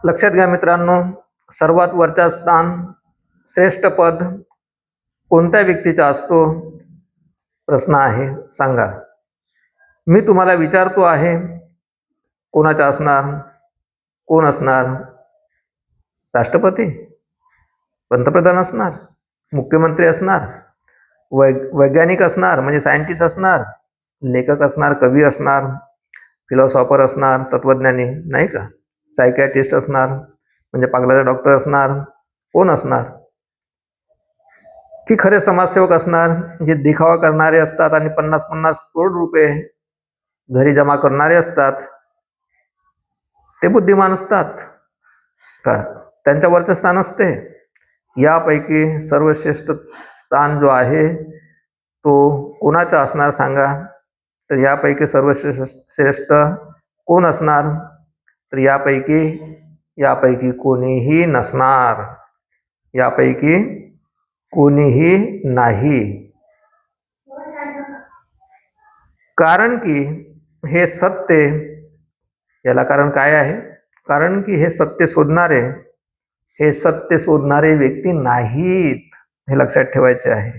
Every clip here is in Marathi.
लक्षात घ्या मित्रांनो, सर्वात वरचा स्थान श्रेष्ठ पद कोणत्या व्यक्तीचा असतो? प्रश्न आहे, सांगा. मी तुम्हाला विचारतो आहे, कोणाचा असणार? कोण असणार? राष्ट्रपती, पंतप्रधान असणार, मुख्यमंत्री असणार, वैज्ञानिक असणार म्हणजे सायंटिस्ट असणार, लेखक असणार, कवी असणार, फिलॉसॉफर असणार, तत्वज्ञानी नाही का, सायकॅट्रिस्ट असणार म्हणजे पागलाचा डॉक्टर असणार, कोण असणार? की खरे समाजसेवक असणार, जे दिखावा करणारे असतात आणि 50-50 करोड रुपये घरी जमा करणारे असतात, ते बुद्धिमान असतात का? त्यांच्यावरचं स्थान असते. यापैकी सर्वश्रेष्ठ स्थान जो आहे तो कोणाचा असणार सांगा? तर यापैकी सर्वश्रेष्ठ कोण असणार? तर यापैकी कोणीही नसणार, यापैकी कोणीही नाही. कारण की हे सत्य, याला कारण काय आहे? कारण की हे सत्य शोधणारे व्यक्ती नाहीत, हे लक्षात ठेवायचे आहे.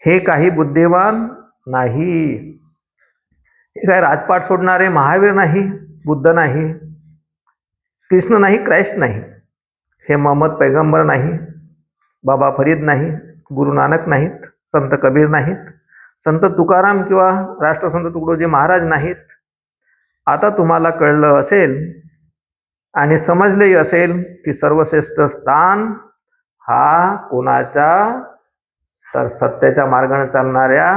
हे काही बुद्धिमान नाही, हे काय राजपाट सोडणारे महावीर नाही, बुद्ध नाही, कृष्ण नाही, क्राइस्ट नाही, हे मोहम्मद पैगंबर नाही, बाबा फरीद नाही, गुरु नानक नाहीत, संत कबीर नाहीत, संत तुकाराम किंवा राष्ट्रसंत तुकडोजी महाराज नाहीत. आता तुम्हाला कळलं असेल आणि समजलेही असेल की सर्वश्रेष्ठ स्थान हा कोणाचा? तर सत्याच्या मार्गाने चालणाऱ्या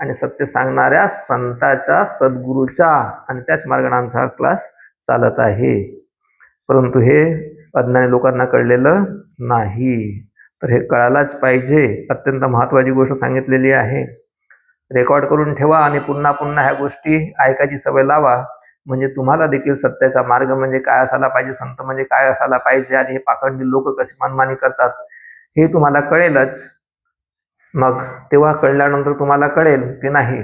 आणि सत्य सांगणाऱ्या संतांच्या, सद्गुरूच्या, आणि त्याच मार्गाने आमचा क्लास चालत आहे. परंतु हे अज्ञानी लोकांना कळलेलं नाही, तर हे कळायलाच पाहिजे. अत्यंत महत्त्वाची गोष्ट सांगितलेली आहे. रेकॉर्ड करून ठेवा आणि पुन्हा पुन्हा ह्या गोष्टी ऐकायची सवय लावा, म्हणजे तुम्हाला देखील सत्याचा मार्ग म्हणजे काय असायला पाहिजे, संत म्हणजे काय असायला पाहिजे, आणि हे पाखंडी लोक कशी मनमानी करतात हे तुम्हाला कळेलच. मग तेव्हा कळल्यानंतर तुम्हाला कळेल की नाही,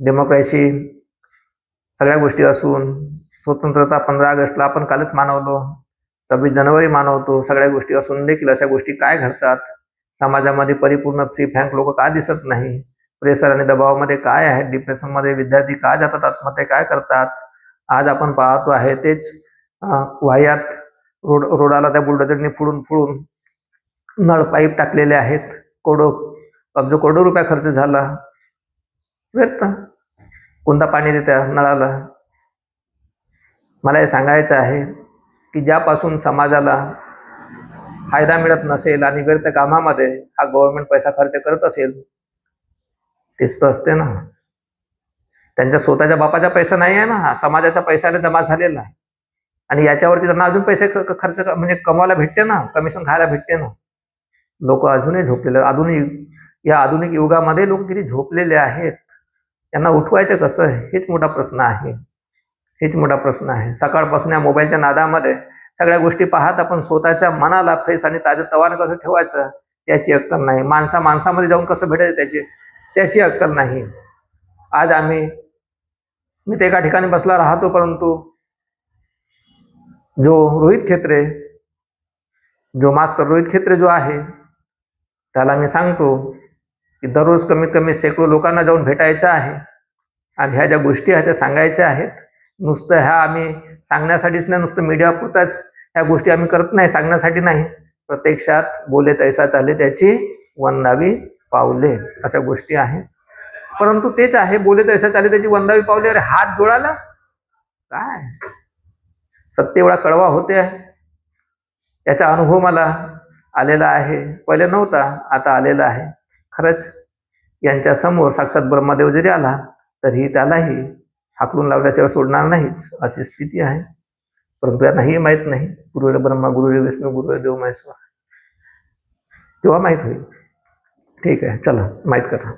डेमोक्रेसी सगळ्या गोष्टी असून, स्वतंत्रता 15 ऑगस्टला आपण कालच मानवलो, 26 जानेवारी मानवतो, सगळ्या गोष्टी असून देखील अशा गोष्टी काय घडतात? समाजामध्ये परिपूर्ण फ्री फ्रँक लोक का दिसत नाही? प्रेशर आणि दबावामध्ये काय आहे? डिप्रेशनमध्ये विद्यार्थी का जातात, आत्महत्या काय करतात? आज आपण पाहतो आहे तेच वाह्यात रोडाला त्या बुलडोजरने फोडून नळ पाईप टाकलेले आहेत. करोडो रुपया खर्च झाला, व्यर्थ. कोणता पाणी देत्या नळाला? मला हे सांगायचं आहे की ज्यापासून समाजाला फायदा मिळत नसेल आणि व्यर्थ कामामध्ये हा गव्हर्नमेंट पैसा खर्च करत असेल, तेच तर असते ना. त्यांच्या स्वतःच्या बापाचा पैसा नाही आहे ना, हा समाजाच्या पैशाने जमा झालेला आहे, आणि याच्यावरती त्यांना अजून पैसे खर्च म्हणजे कमवायला भेटते ना, कमिशन खायला भेटते ना. लोक अजूनही झोपलेले, या आधुनिक युगामध्ये लोक किती झोपलेले आहेत, त्यांना उठवायचं कसं? हेच मोठा प्रश्न आहे. सकाळपासून या मोबाईलच्या नादामध्ये सगळ्या गोष्टी पाहत आपण स्वतःच्या मनाला फ्रेश आणि ताजं तवानं कसं ठेवायचं त्याची अक्कल नाही. माणसामध्ये जाऊन कसं भेटायचं त्याची अक्कल नाही. आज मी तर एका ठिकाणी बसला राहतो, परंतु मास्टर रोहित खेत्रे जो आहे त्याला मी सांगतो की दररोज कमीत कमी शेकडो लोकांना जाऊन भेटायचं आहे, आणि ह्या ज्या गोष्टी आहेत त्या सांगायच्या आहेत. नुसतं ह्या आम्ही सांगण्यासाठीच नाही, नुसतं मीडिया पुरताच ह्या गोष्टी आम्ही करत नाही, सांगण्यासाठी नाही. प्रत्यक्षात बोले तैसा चाले त्याची वंदावी पावले, अशा गोष्टी आहेत. परंतु तेच आहे, बोले तैसा चाले त्याची वंदावी पावले. अरे हात जोडाला काय? सत्य एवढा कळवा होते, याचा अनुभव मला आलेला आहे. पहिले नव्हता, आता आलेला आहे. खरंच यांच्या समोर साक्षात ब्रह्मदेव जरी आला तरीही त्यालाही हाकलून लावल्याशिवाय सोडणार नाहीच, अशी स्थिती आहे. परंतु यांनाही माहीत नाही, गुरुर् ब्रह्मा गुरुर् विष्णू गुरुर्देव महेश्वर. तेव्हा माहीत होईल. ठीक आहे, चला माहीत करा.